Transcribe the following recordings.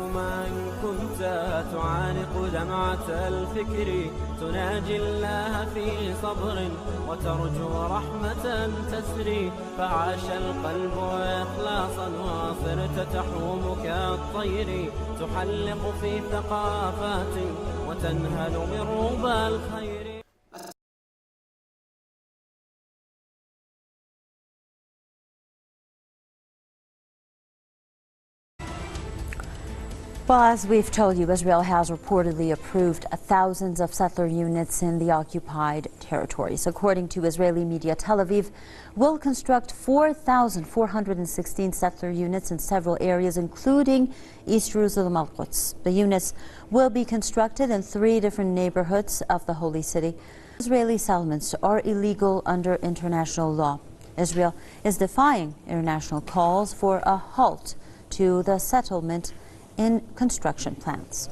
اللهم إن كنت تعانق دمعة الفكر تناجي الله في صبر وترجو رحمة تسري، فعاش القلب إخلاصا وصرت تحوم كالطير تحلق في ثقافات وتنهل من ربى الخير. Well, as we've told you, Israel has reportedly approved thousands of settler units in the occupied territories. According to Israeli media, Tel Aviv will construct 4,416 settler units in several areas, including East Jerusalem al-Quds. The units will be constructed in 3 different neighborhoods of the Holy City. Israeli settlements are illegal under international law. Israel is defying international calls for a halt to the settlement in construction plans.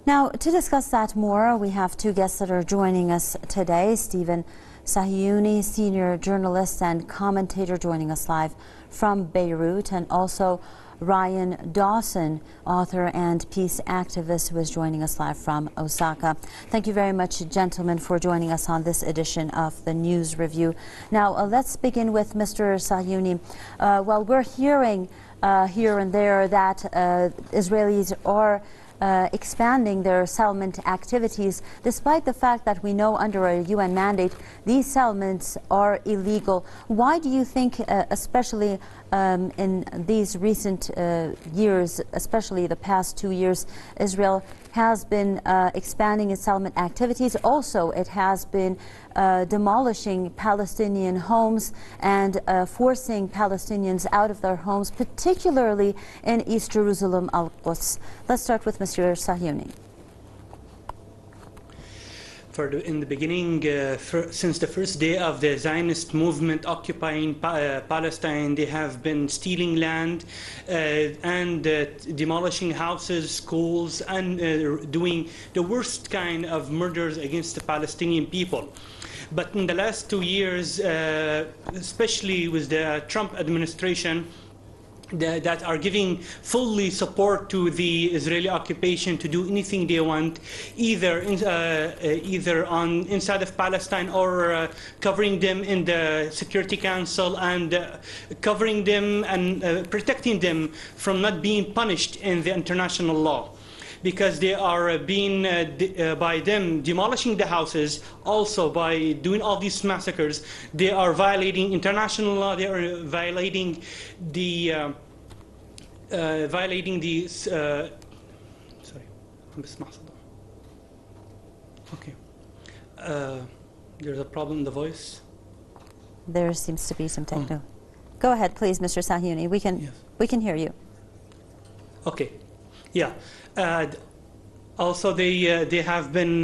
Now, to discuss that more, we have 2 guests that are joining us today. Stephen Sahiouni, senior journalist and commentator, joining us live from Beirut, and also Ryan Dawson, author and peace activist, who is joining us live from Osaka. Thank you very much, gentlemen, for joining us on this edition of the News Review. Now, let's begin with Mr. Sahiouni. Well, we're hearing here and there that Israelis are expanding their settlement activities, despite the fact that we know under a UN mandate these settlements are illegal. Why do you think, especially in these recent years, especially the past 2 years, Israel has been expanding its settlement activities? Also, it has been demolishing Palestinian homes and forcing Palestinians out of their homes, particularly in East Jerusalem al-Quds. Let's start with Mr. Sahiouni. In the beginning, since the first day of the Zionist movement occupying Palestine, they have been stealing land and demolishing houses, schools, and doing the worst kind of murders against the Palestinian people. But in the last 2 years, especially with the Trump administration, that are giving fully support to the Israeli occupation to do anything they want, either inside of Palestine or covering them in the Security Council and covering them and protecting them from not being punished in the international law, because they are being, by them demolishing the houses, also by doing all these massacres, they are violating international law, they are violating the, sorry, okay. There's a problem in the voice. There seems to be some techno. Go ahead, please, Mr. Sahiouni. We can hear you. Okay. Yeah. Also, they have been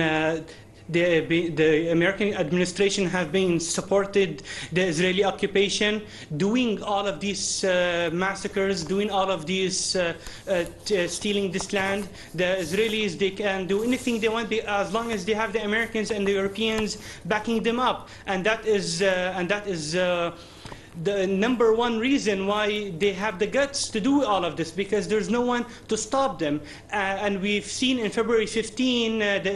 the American administration have been supported the Israeli occupation, doing all of these massacres, doing all of these stealing this land. The Israelis, they can do anything they want as long as they have the Americans and the Europeans backing them up, and that is the #1 reason why they have the guts to do all of this, because there's no one to stop them. And we've seen in February 15 the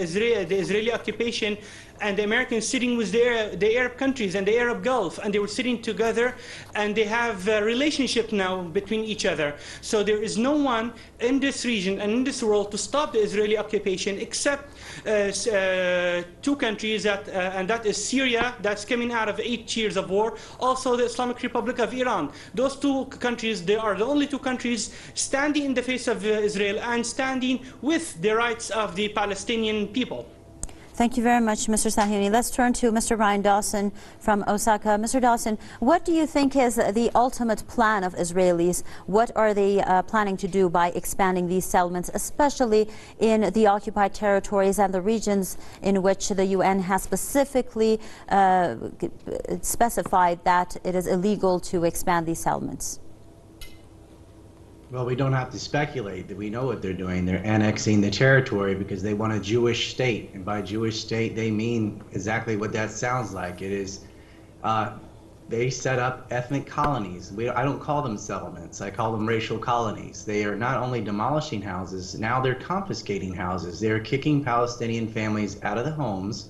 Israeli occupation and the Americans sitting with the Arab countries and the Arab Gulf, and they were sitting together, and they have a relationship now between each other. So there is no one in this region and in this world to stop the Israeli occupation except 2 countries, and that is Syria, that's coming out of 8 years of war, also the Islamic Republic of Iran. Those 2 countries, they are the only 2 countries standing in the face of Israel and standing with the rights of the Palestinian people. Thank you very much, Mr. Sahiouni. Let's turn to Mr. Ryan Dawson from Osaka. Mr. Dawson, what do you think is the ultimate plan of Israelis? What are they planning to do by expanding these settlements, especially in the occupied territories and the regions in which the UN has specifically specified that it is illegal to expand these settlements? Well, we don't have to speculate that we know what they're doing. They're annexing the territory because they want a Jewish state. And by Jewish state, they mean exactly what that sounds like. It is they set up ethnic colonies. I don't call them settlements. I call them racial colonies. They are not only demolishing houses, now they're confiscating houses. They're kicking Palestinian families out of the homes,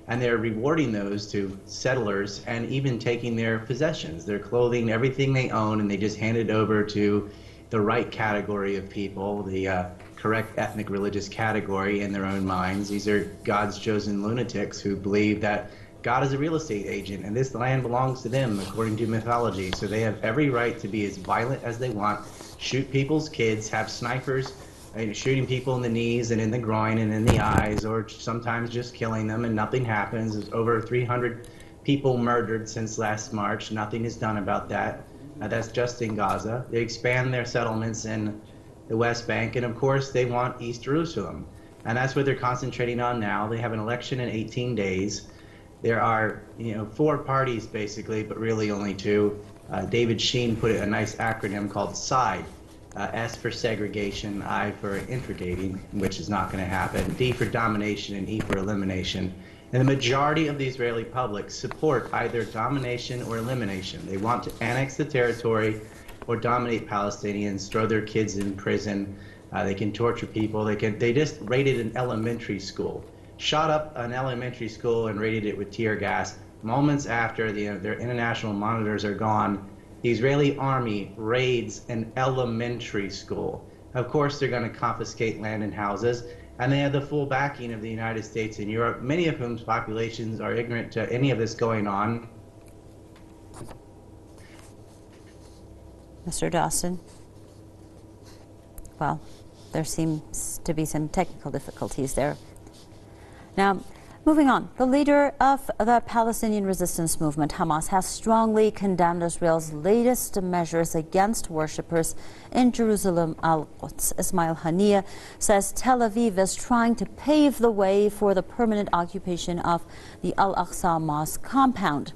and they're rewarding those to settlers and even taking their possessions, their clothing, everything they own, and they just hand it over to the right category of people, the correct ethnic religious category in their own minds. These are God's chosen lunatics who believe that God is a real estate agent and this land belongs to them according to mythology. So they have every right to be as violent as they want, shoot people's kids, have snipers shooting people in the knees and in the groin and in the eyes, or sometimes just killing them and nothing happens. There's over 300 people murdered since last March. Nothing is done about that. That's just in Gaza. They expand their settlements in the West Bank, and of course they want East Jerusalem. And that's what they're concentrating on now. They have an election in 18 days. There are, 4 parties basically, but really only 2. David Sheen put a nice acronym called SIDE. S for segregation, I for integrating, which is not going to happen, D for domination, and E for elimination. And the majority of the Israeli public support either domination or elimination. They want to annex the territory or dominate Palestinians, throw their kids in prison. They can torture people. They just raided an elementary school, shot up an elementary school and raided it with tear gas. Moments after their international monitors are gone, the Israeli army raids an elementary school. Of course, they're going to confiscate land and houses, and they have the full backing of the United States and Europe, many of whose populations are ignorant to any of this going on. Mr. Dawson? Well, there seems to be some technical difficulties there. Now, moving on, the leader of the Palestinian resistance movement, Hamas, has strongly condemned Israel's latest measures against worshippers in Jerusalem al-Quds. Ismail Haniyeh says Tel Aviv is trying to pave the way for the permanent occupation of the Al-Aqsa Mosque compound.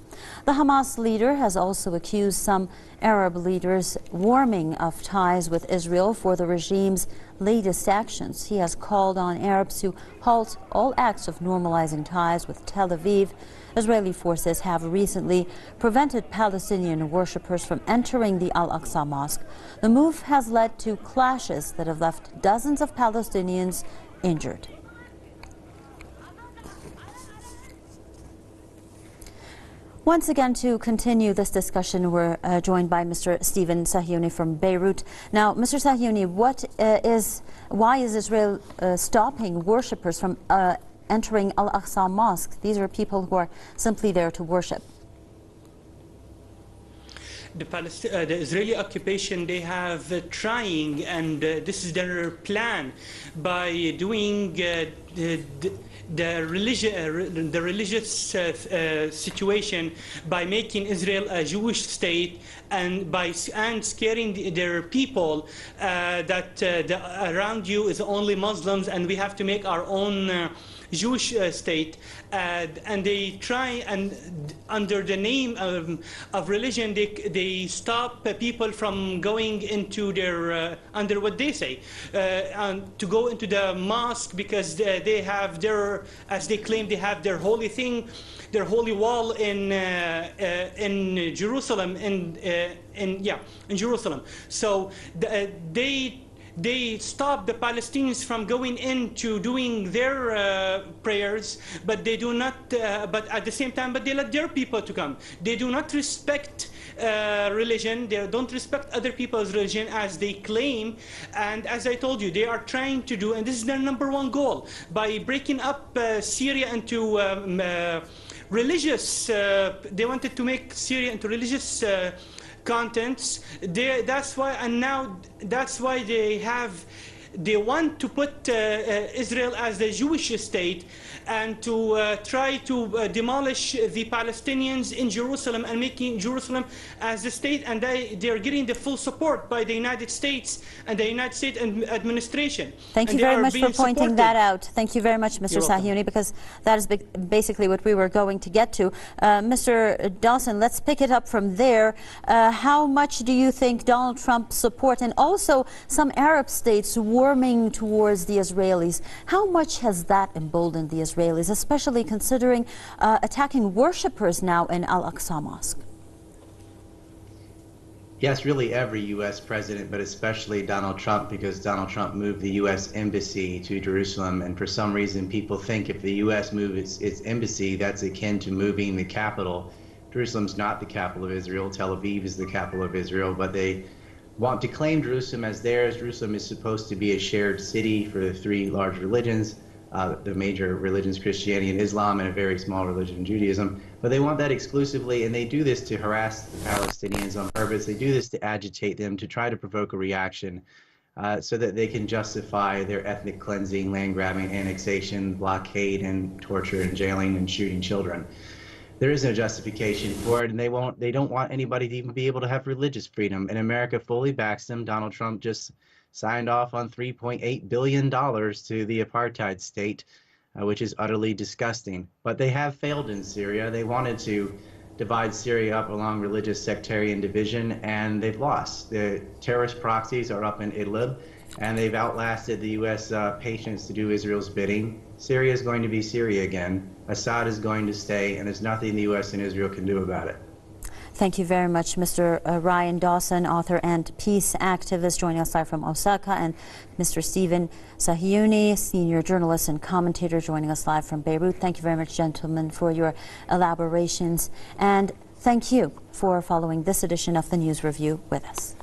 The Hamas leader has also accused some Arab leaders warming of ties with Israel for the regime's latest actions. He has called on Arabs to halt all acts of normalizing ties with Tel Aviv. Israeli forces have recently prevented Palestinian worshippers from entering the Al-Aqsa Mosque. The move has led to clashes that have left dozens of Palestinians injured. Once again, to continue this discussion, we're joined by Mr. Stephen Sahyouni from Beirut. Now, Mr. Sahyouni, why is Israel stopping worshippers from entering Al-Aqsa Mosque? These are people who are simply there to worship. The Israeli occupation, they have trying, and this is their plan, by doing the religious situation by making Israel a Jewish state, and scaring their people that around you is only Muslims and we have to make our own Jewish state, and they try, and under the name of religion, they stop people from going into their under what they say, to go into the mosque, because they have their, as they claim, they have their holy thing, their holy wall in Jerusalem, in Jerusalem. So they stop the Palestinians from going into doing their prayers, but they do not. But at the same time, they let their people to come. They do not respect religion. They don't respect other people's religion as they claim. And as I told you, they are trying to do, and this is their #1 goal, by breaking up Syria into religious. They wanted to make Syria into religious contents. That's why, and now that's why they want to put Israel as the Jewish state, and to try to demolish the Palestinians in Jerusalem and making Jerusalem as the state, and they're getting the full support by the United States and the United States administration. Thank you very much for pointing that out. Thank you very much, Mr. Sahyouni, because that is basically what we were going to get to. Mr. Dawson, let's pick it up from there. How much do you think Donald Trump's support, and also some Arab states warming towards the Israelis, how much has that emboldened the Israelis, especially considering attacking worshippers now in Al-Aqsa Mosque? Yes, really every U.S. president, but especially Donald Trump, because Donald Trump moved the U.S. embassy to Jerusalem. And for some reason, people think if the U.S. moves its embassy, that's akin to moving the capital. Jerusalem's not the capital of Israel. Tel Aviv is the capital of Israel, but they want to claim Jerusalem as theirs. Jerusalem is supposed to be a shared city for the three large religions. The major religions, Christianity and Islam, and a very small religion, Judaism. But they want that exclusively, and they do this to harass the Palestinians on purpose. They do this to agitate them, to try to provoke a reaction, so that they can justify their ethnic cleansing, land grabbing, annexation, blockade, and torture, and jailing, and shooting children. There is no justification for it, and they don't want anybody to even be able to have religious freedom. And America fully backs them. Donald Trump just signed off on $3.8 billion to the apartheid state, which is utterly disgusting. But they have failed in Syria. They wanted to divide Syria up along religious sectarian division, and they've lost. The terrorist proxies are up in Idlib, and they've outlasted the U.S. Patience to do Israel's bidding. Syria is going to be Syria again. Assad is going to stay, and there's nothing the U.S. and Israel can do about it. Thank you very much, Mr. Ryan Dawson, author and peace activist, joining us live from Osaka, and Mr. Stephen Sahiouni, senior journalist and commentator, joining us live from Beirut. Thank you very much, gentlemen, for your elaborations, and thank you for following this edition of the News Review with us.